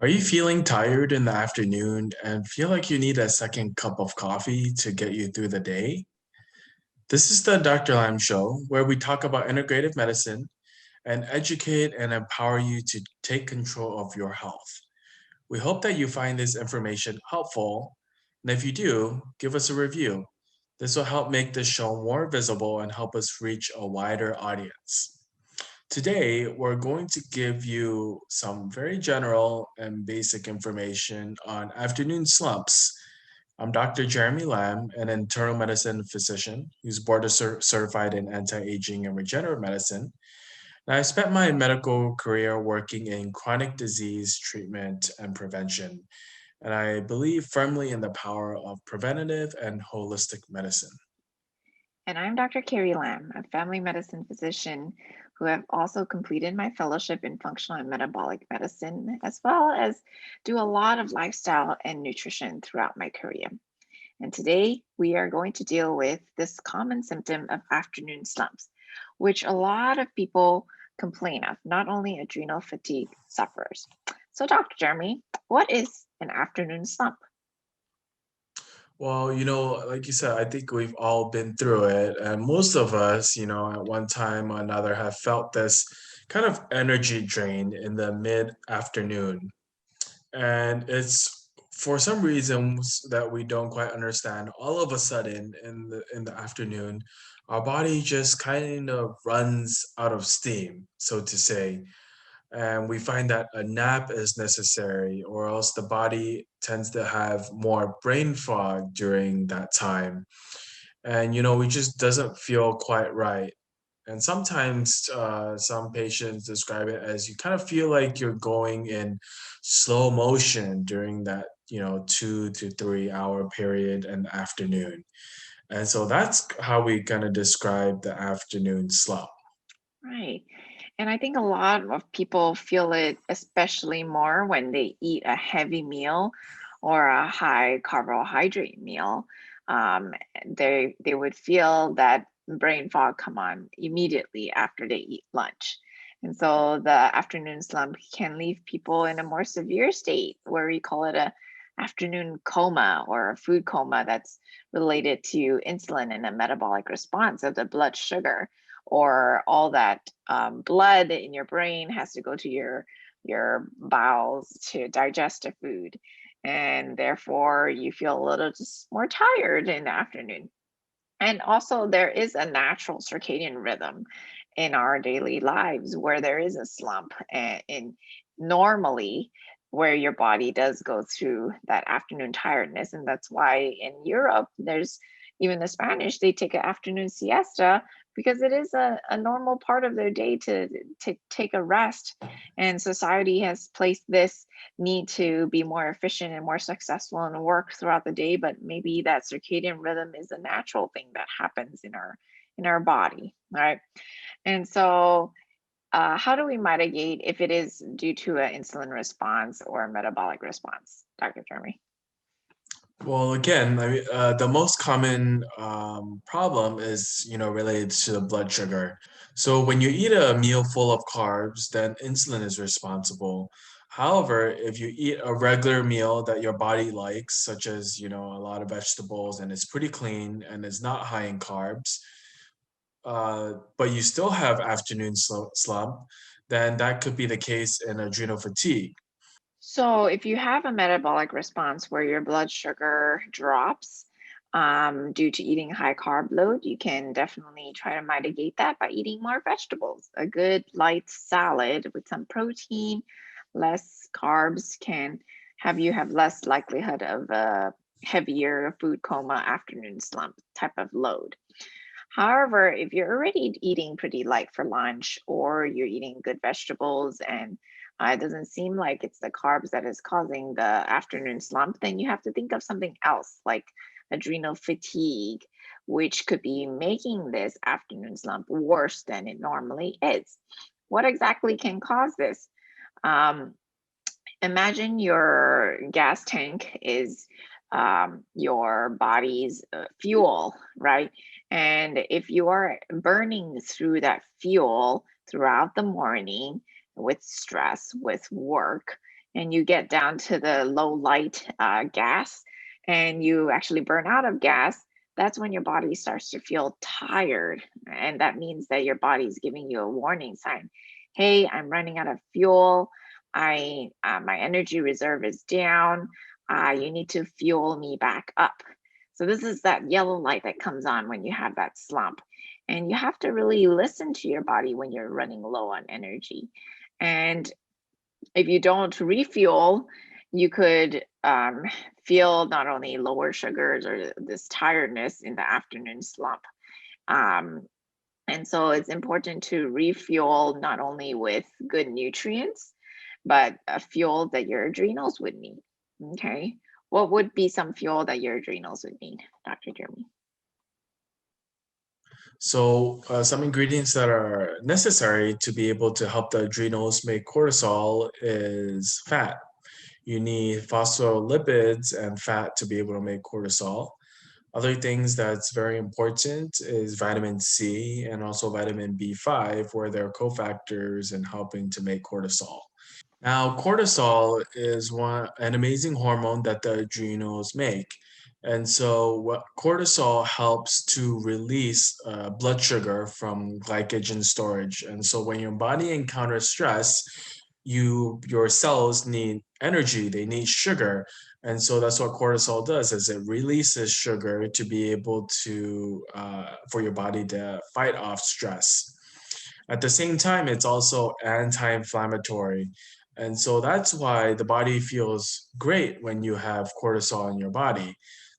Are you feeling tired in the afternoon and feel like you need a second cup of coffee to get you through the day? This is the Dr. Lam Show, where we talk about integrative medicine and educate and empower you to take control of your health. We hope that you find this information helpful, and if you do, give us a review. This will help make this show more visible and help us reach a wider audience. Today, we're going to give you some very general and basic information on afternoon slumps. I'm Dr. Jeremy Lam, an internal medicine physician who's certified in anti aging and regenerative medicine. And I spent my medical career working in chronic disease treatment and prevention. And I believe firmly in the power of preventative and holistic medicine. And I'm Dr. Carrie Lam, a family medicine physician who have also completed my fellowship in functional and metabolic medicine, as well as do a lot of lifestyle and nutrition throughout my career. And today we are going to deal with this common symptom of afternoon slumps, which a lot of people complain of, not only adrenal fatigue sufferers. So, Dr. Jeremy, what is an afternoon slump? Well, like you said, I think we've all been through it. And most of us, at one time or another have felt this kind of energy drain in the mid afternoon. And it's for some reasons that we don't quite understand. All of a sudden in the afternoon, our body just kind of runs out of steam, so to say, and we find that a nap is necessary, or else the body tends to have more brain fog during that time. And, it just doesn't feel quite right. And sometimes some patients describe it as you kind of feel like you're going in slow motion during that, 2 to 3 hour period in the afternoon. And so that's how we kind of describe the afternoon slump. Right. And I think a lot of people feel it especially more when they eat a heavy meal or a high carbohydrate meal. Um, they would feel that brain fog come on immediately after they eat lunch. And so the afternoon slump can leave people in a more severe state where we call it a afternoon coma or a food coma that's related to insulin and a metabolic response of the blood sugar or all that blood in your brain has to go to your bowels to digest a food, and therefore you feel a little just more tired in the afternoon. And also, there is a natural circadian rhythm in our daily lives where there is a slump in normally where your body does go through that afternoon tiredness. And that's why in Europe, there's even the Spanish, they take an afternoon siesta because it is a normal part of their day to take a rest. And society has placed this need to be more efficient and more successful in work throughout the day, but maybe that circadian rhythm is a natural thing that happens in our body, right? And so how do we mitigate if it is due to an insulin response or a metabolic response, Dr. Jeremy? Well, again, the most common problem is, related to the blood sugar. So when you eat a meal full of carbs, then insulin is responsible. However, if you eat a regular meal that your body likes, such as, a lot of vegetables and it's pretty clean and it's not high in carbs, but you still have afternoon slump, then that could be the case in adrenal fatigue. So, if you have a metabolic response where your blood sugar drops due to eating high carb load, you can definitely try to mitigate that by eating more vegetables. A good light salad with some protein, less carbs can have you have less likelihood of a heavier food coma afternoon slump type of load. However, if you're already eating pretty light for lunch or you're eating good vegetables and it doesn't seem like it's the carbs that is causing the afternoon slump, then you have to think of something else like adrenal fatigue, which could be making this afternoon slump worse than it normally is. What exactly can cause this? Um, Imagine your gas tank is your body's fuel, right? And if you are burning through that fuel throughout the morning with stress, with work, and you get down to the low light gas and you actually burn out of gas, that's when your body starts to feel tired. And that means that your body's giving you a warning sign. Hey, I'm running out of fuel. My energy reserve is down. You need to fuel me back up. So this is that yellow light that comes on when you have that slump. And you have to really listen to your body when you're running low on energy. And if you don't refuel, you could feel not only lower sugars or this tiredness in the afternoon slump. Um, and so it's important to refuel not only with good nutrients, but a fuel that your adrenals would need. Okay. What would be some fuel that your adrenals would need, Dr. Jeremy? So, some ingredients that are necessary to be able to help the adrenals make cortisol is fat. You need phospholipids and fat to be able to make cortisol. Other things that's very important is vitamin C and also vitamin B5, where they're cofactors in helping to make cortisol. Now, cortisol is an amazing hormone that the adrenals make. And so, what cortisol helps to release blood sugar from glycogen storage. And so, when your body encounters stress, your cells need energy, they need sugar. And so that's what cortisol does is it releases sugar to be able to for your body to fight off stress. At the same time, it's also anti-inflammatory. And so that's why the body feels great when you have cortisol in your body.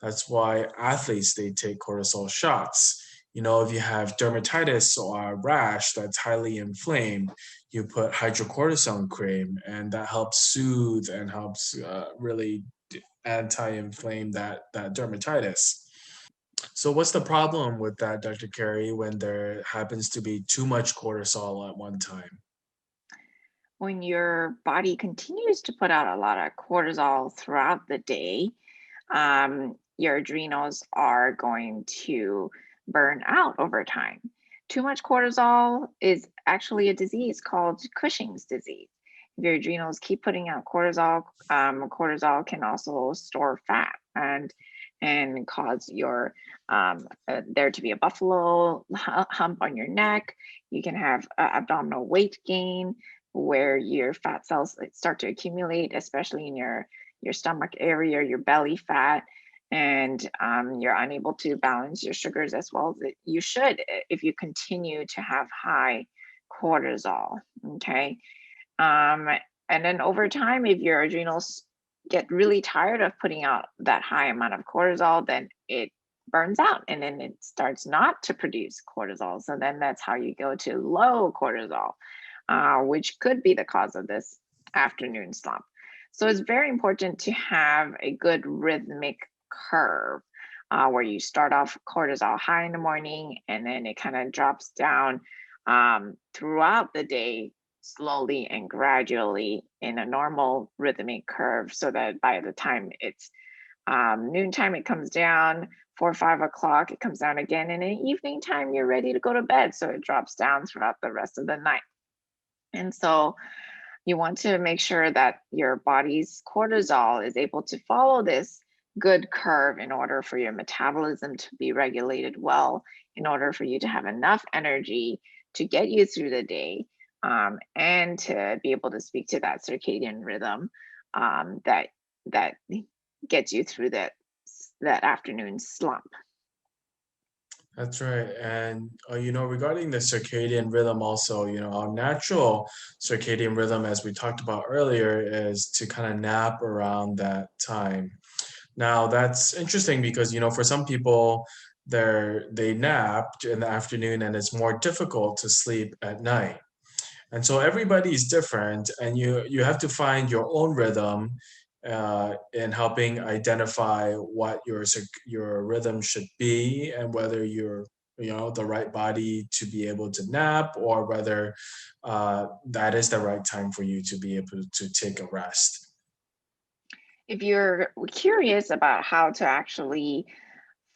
That's why athletes they take cortisol shots. You know, if you have dermatitis or a rash that's highly inflamed, you put hydrocortisone cream, and that helps soothe and helps really anti-inflame that dermatitis. So what's the problem with that, Dr. Carey, when there happens to be too much cortisol at one time? When your body continues to put out a lot of cortisol throughout the day, your adrenals are going to burn out over time. Too much cortisol is actually a disease called Cushing's disease. If your adrenals keep putting out cortisol, cortisol can also store fat and cause your there to be a buffalo hump on your neck. You can have abdominal weight gain where your fat cells start to accumulate, especially in your stomach area, your belly fat, and you're unable to balance your sugars as well as you should if you continue to have high cortisol. Okay. Um, and then over time, if your adrenals get really tired of putting out that high amount of cortisol, then it burns out and then it starts not to produce cortisol. So then that's how you go to low cortisol, which could be the cause of this afternoon slump. So it's very important to have a good rhythmic curve where you start off cortisol high in the morning and then it kind of drops down throughout the day slowly and gradually in a normal rhythmic curve so that by the time it's noontime, it comes down. 4 or 5 o'clock, it comes down again. And in evening time, you're ready to go to bed. So it drops down throughout the rest of the night. And so you want to make sure that your body's cortisol is able to follow this good curve in order for your metabolism to be regulated well, in order for you to have enough energy to get you through the day, and to be able to speak to that circadian rhythm that gets you through that afternoon slump. That's right. And, regarding the circadian rhythm also, our natural circadian rhythm, as we talked about earlier, is to kind of nap around that time. Now, that's interesting because, for some people, they nap in the afternoon and it's more difficult to sleep at night. And so everybody's different, and you have to find your own rhythm in helping identify what your rhythm should be, and whether you're the right body to be able to nap, or whether that is the right time for you to be able to take a rest. If you're curious about how to actually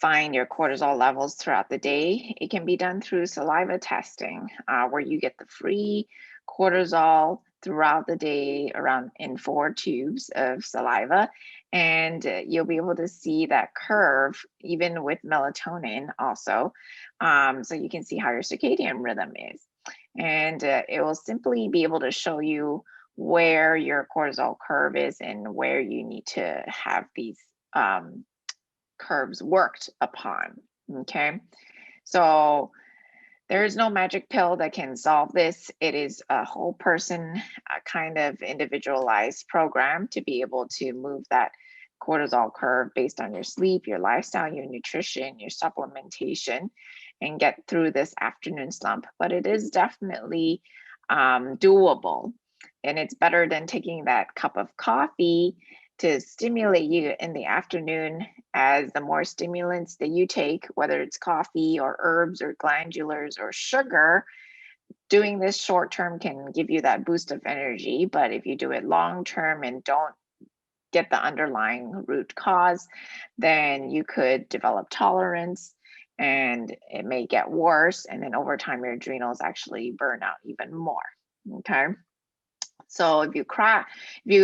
find your cortisol levels throughout the day, it can be done through saliva testing, where you get the free cortisol throughout the day around in 4 tubes of saliva, and you'll be able to see that curve even with melatonin also. So you can see how your circadian rhythm is. And it will simply be able to show you where your cortisol curve is and where you need to have these um, curves worked upon. Okay. So there is no magic pill that can solve this. It is a whole person kind of individualized program to be able to move that cortisol curve based on your sleep, your lifestyle, your nutrition, your supplementation, and get through this afternoon slump. But it is definitely doable. And it's better than taking that cup of coffee to stimulate you in the afternoon, as the more stimulants that you take, whether it's coffee or herbs or glandulars or sugar, doing this short term can give you that boost of energy. But if you do it long term and don't get the underlying root cause, then you could develop tolerance and it may get worse. And then over time, your adrenals actually burn out even more. Okay. So if you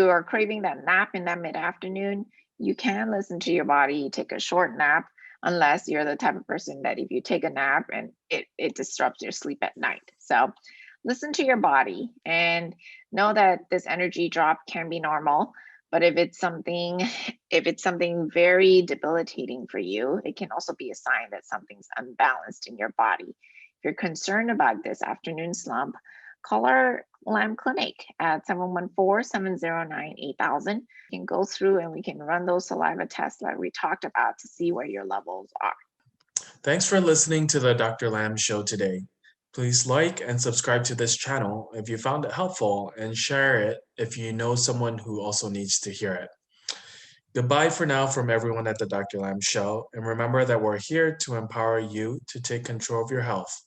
are craving that nap in that mid-afternoon, you can listen to your body, take a short nap, unless you're the type of person that if you take a nap and it disrupts your sleep at night. So listen to your body and know that this energy drop can be normal. But if it's something very debilitating for you, it can also be a sign that something's unbalanced in your body. If you're concerned about this afternoon slump, call our Lam Clinic at 714-709-8000. You can go through and we can run those saliva tests like we talked about to see where your levels are. Thanks for listening to the Dr. Lam Show today. Please like and subscribe to this channel if you found it helpful, and share it if you know someone who also needs to hear it. Goodbye for now from everyone at the Dr. Lam Show, and remember that we're here to empower you to take control of your health.